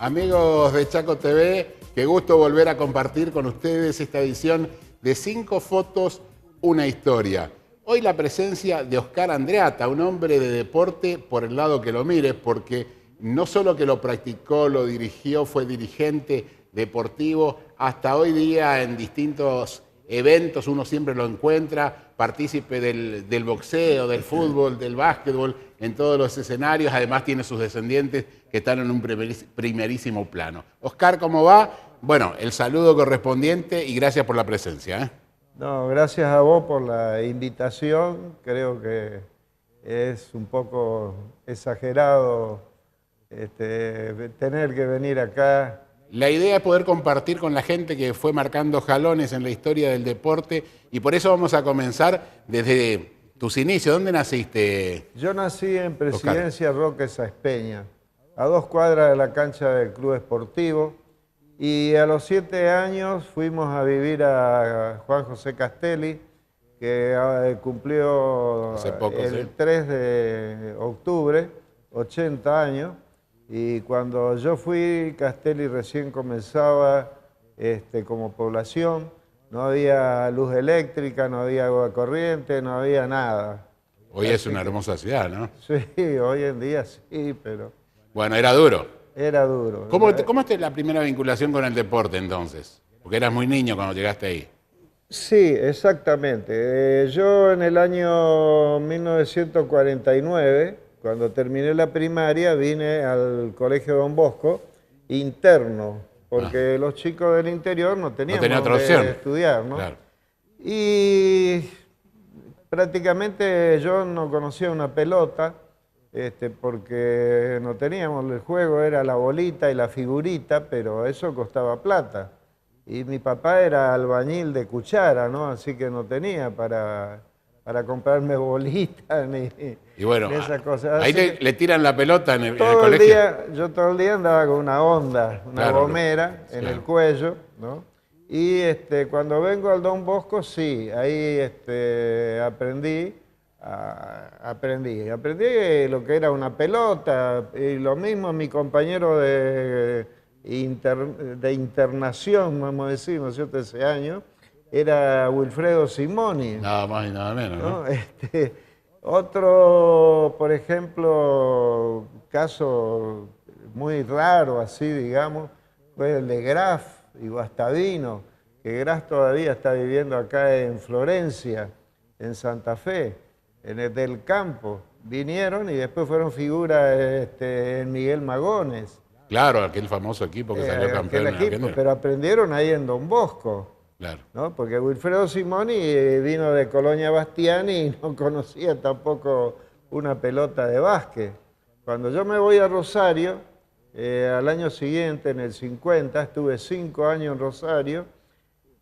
Amigos de Chaco TV, qué gusto volver a compartir con ustedes esta edición de 5 fotos, una historia. Hoy la presencia de Oscar Andreatta, un hombre de deporte por el lado que lo mires, porque no solo que lo practicó, lo dirigió, fue dirigente deportivo, hasta hoy día en distintos eventos uno siempre lo encuentra, partícipe del boxeo, del fútbol, del básquetbol, en todos los escenarios. Además tiene sus descendientes que están en un primerísimo plano. Oscar, ¿cómo va? Bueno, el saludo correspondiente y gracias por la presencia. No, gracias a vos por la invitación. Creo que es un poco exagerado tener que venir acá. La idea es poder compartir con la gente que fue marcando jalones en la historia del deporte y por eso vamos a comenzar desde tus inicios. ¿Dónde naciste? Yo nací en Presidencia Roque Sáenz Peña, a 2 cuadras de la cancha del Club Esportivo, y a los 7 años fuimos a vivir a Juan José Castelli, que cumplió Hace poco, el ¿sí? 3 de octubre, 80 años. Y cuando yo fui, Castelli recién comenzaba como población, no había luz eléctrica, no había agua corriente, no había nada. Hoy es una hermosa ciudad, ¿no? Sí, hoy en día sí, pero Bueno, era duro. era duro. ¿Cómo es la primera vinculación con el deporte entonces? Porque eras muy niño cuando llegaste ahí. Sí, exactamente. Yo en el año 1949, cuando terminé la primaria, vine al Colegio Don Bosco, interno, porque los chicos del interior no teníamos otra opción. donde estudiar, ¿no? Claro. Y prácticamente yo no conocía una pelota, porque no teníamos, el juego era la bolita y la figurita, pero eso costaba plata. Y mi papá era albañil de cuchara, ¿no? Así que no tenía para comprarme bolitas ni Y bueno, esas cosas. ahí Así que le tiran la pelota en el todo el colegio. día, yo todo el día andaba con una onda, una Claro, gomera en claro. el cuello, ¿no? Y cuando vengo al Don Bosco, sí, ahí aprendí lo que era una pelota, y lo mismo mi compañero de internación, vamos a decir, ¿no es cierto?, ese año, era Wilfredo Simoni. Nada más y nada menos, ¿no? ¿No? Otro, por ejemplo, caso muy raro, así digamos, fue el de Graf y Guastavino, que Graf todavía está viviendo acá en Florencia, en Santa Fe, en el del campo. Vinieron y después fueron figuras en Miguel Magones. Claro, aquel famoso equipo que salió campeón en Equipo, Argentina. pero aprendieron ahí en Don Bosco. Claro. ¿No? Porque Wilfredo Simoni vino de Colonia Bastiani y no conocía tampoco una pelota de básquet. Cuando yo me voy a Rosario, al año siguiente, en el 50, estuve 5 años en Rosario,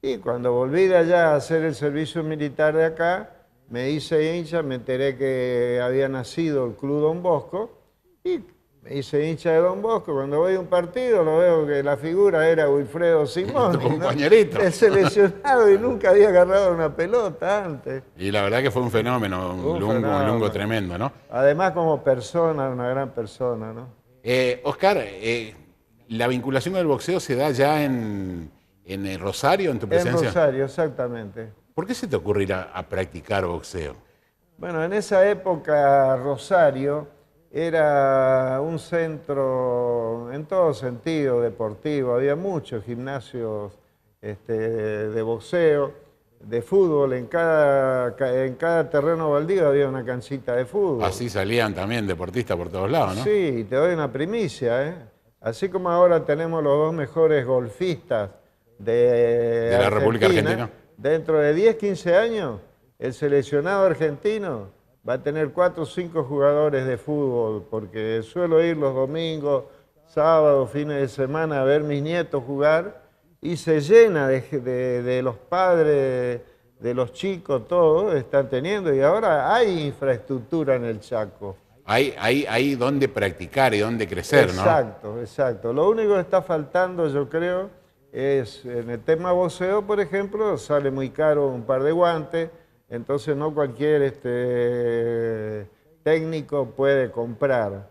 y cuando volví de allá a hacer el servicio militar de acá, me hice hincha, me enteré que había nacido el Club Don Bosco, y me hice hincha de Don Bosco. Cuando voy a un partido lo veo que la figura era Wilfredo Simoni, Tu compañerito. ¿no? El seleccionado, y nunca había agarrado una pelota antes. Y la verdad que fue un fenómeno, un lungo tremendo, ¿no? Además como persona, una gran persona, ¿no? Oscar, la vinculación con el boxeo se da ya en el Rosario, en tu En presencia. Rosario, exactamente. ¿Por qué se te ocurre ir a practicar boxeo? Bueno, en esa época Rosario era un centro en todo sentido deportivo, había muchos gimnasios de boxeo, de fútbol, en cada terreno baldío había una canchita de fútbol. Así salían también deportistas por todos lados, ¿no? Sí, te doy una primicia, ¿eh? Así como ahora tenemos los 2 mejores golfistas de la República Argentina. Dentro de 10, 15 años, el seleccionado argentino va a tener 4 o 5 jugadores de fútbol, porque suelo ir los domingos, sábados, fines de semana a ver mis nietos jugar, y se llena de los padres, de los chicos, todos están teniendo, y ahora hay infraestructura en el Chaco. Hay donde practicar y donde crecer, ¿no? Exacto, exacto. Lo único que está faltando, yo creo, es en el tema boxeo, por ejemplo, sale muy caro un par de guantes, entonces no cualquier técnico puede comprar.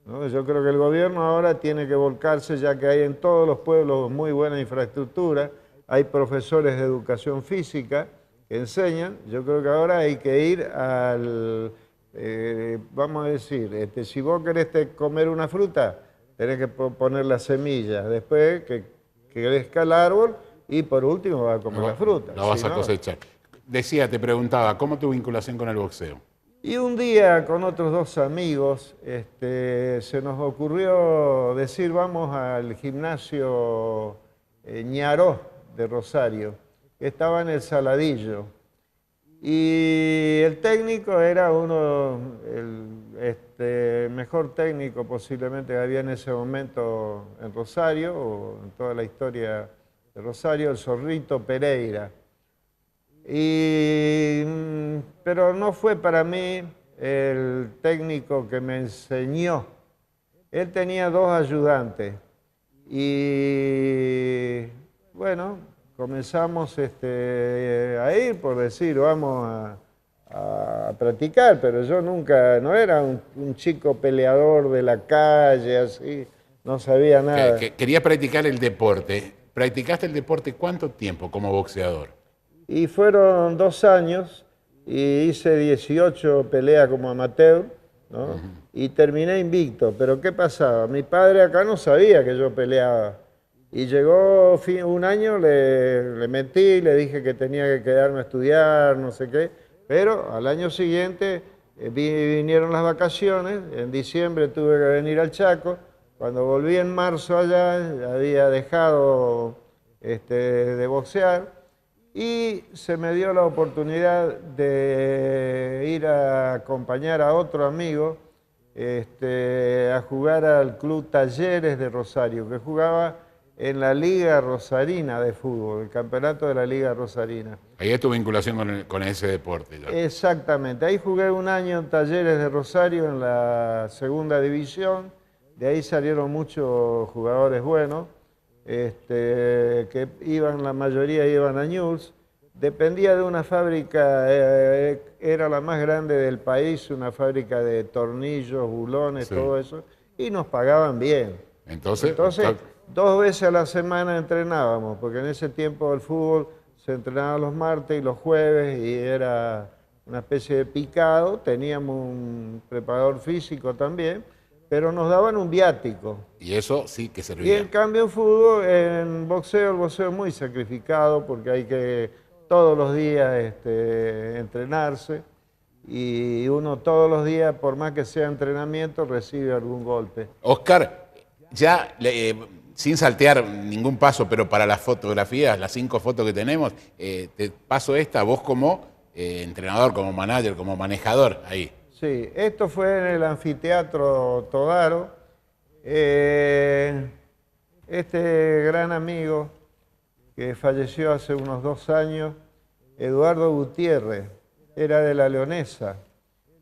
¿no? Yo creo que el gobierno ahora tiene que volcarse, ya que hay en todos los pueblos muy buena infraestructura, hay profesores de educación física que enseñan. Yo creo que ahora hay que ir al, vamos a decir, si vos querés comer una fruta, tenés que poner las semillas, después que crezca el árbol y por último vas a comer la fruta. La vas a cosechar. Decía, te preguntaba, ¿cómo tu vinculación con el boxeo? Y un día con otros dos amigos se nos ocurrió decir vamos al gimnasio Ñaró de Rosario, que estaba en el Saladillo. Y el técnico era el mejor técnico posiblemente que había en ese momento en Rosario, o en toda la historia de Rosario, el Zorrito Pereira. Pero no fue para mí el técnico que me enseñó. Él tenía dos ayudantes y bueno, comenzamos a ir, por decir, vamos a practicar, pero yo nunca, no era un chico peleador de la calle, así, no sabía nada. Quería practicar el deporte. ¿Practicaste el deporte cuánto tiempo como boxeador? Y fueron 2 años y hice 18 peleas como amateur, ¿no? Y terminé invicto. Pero ¿qué pasaba? Mi padre acá no sabía que yo peleaba. Y llegó un año, le mentí, le dije que tenía que quedarme a estudiar, no sé qué. Pero al año siguiente vinieron las vacaciones, en diciembre tuve que venir al Chaco. Cuando volví en marzo allá, había dejado de boxear. Y se me dio la oportunidad de ir a acompañar a otro amigo a jugar al Club Talleres de Rosario, que jugaba en la Liga Rosarina de fútbol, el campeonato de la Liga Rosarina. Ahí es tu vinculación con ese deporte. ¿Ya? Exactamente. Ahí jugué un año en Talleres de Rosario en la segunda división. De ahí salieron muchos jugadores buenos. Que la mayoría iban a Newell's. Dependía de una fábrica, era la más grande del país, una fábrica de tornillos, bulones, sí, todo eso, y nos pagaban bien. Entonces 2 veces a la semana entrenábamos, porque en ese tiempo el fútbol se entrenaba los martes y los jueves, y era una especie de picado. Teníamos un preparador físico también, pero nos daban un viático. Y eso sí que servía. Y en cambio en boxeo, el boxeo es muy sacrificado porque hay que todos los días entrenarse, y uno todos los días, por más que sea entrenamiento, recibe algún golpe. Oscar, ya sin saltear ningún paso, pero para las fotografías, las 5 fotos que tenemos, te paso esta, vos como entrenador, como manager, como manejador, ahí. Sí, esto fue en el anfiteatro Todaro. Este gran amigo que falleció hace unos 2 años, Eduardo Gutiérrez, era de La Leonesa.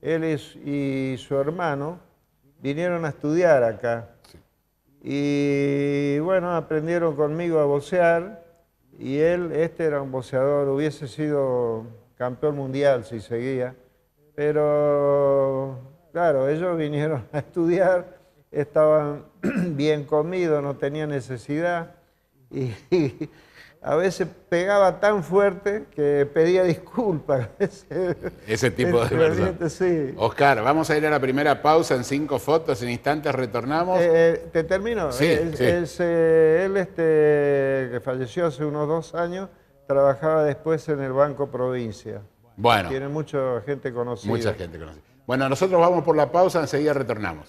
Él y su hermano vinieron a estudiar acá. Sí. Y bueno, aprendieron conmigo a boxear, y él, era un boxeador, hubiese sido campeón mundial si seguía. Pero, claro, ellos vinieron a estudiar, estaban bien comidos, no tenían necesidad, y a veces pegaba tan fuerte que pedía disculpas. Ese tipo de verdad. Sí. Oscar, vamos a ir a la primera pausa en 5 fotos, en instantes retornamos. ¿Te termino? Sí, él, que falleció hace unos 2 años, trabajaba después en el Banco Provincia. Bueno. Tiene mucha gente conocida. Mucha gente conocida. Bueno, nosotros vamos por la pausa, enseguida retornamos.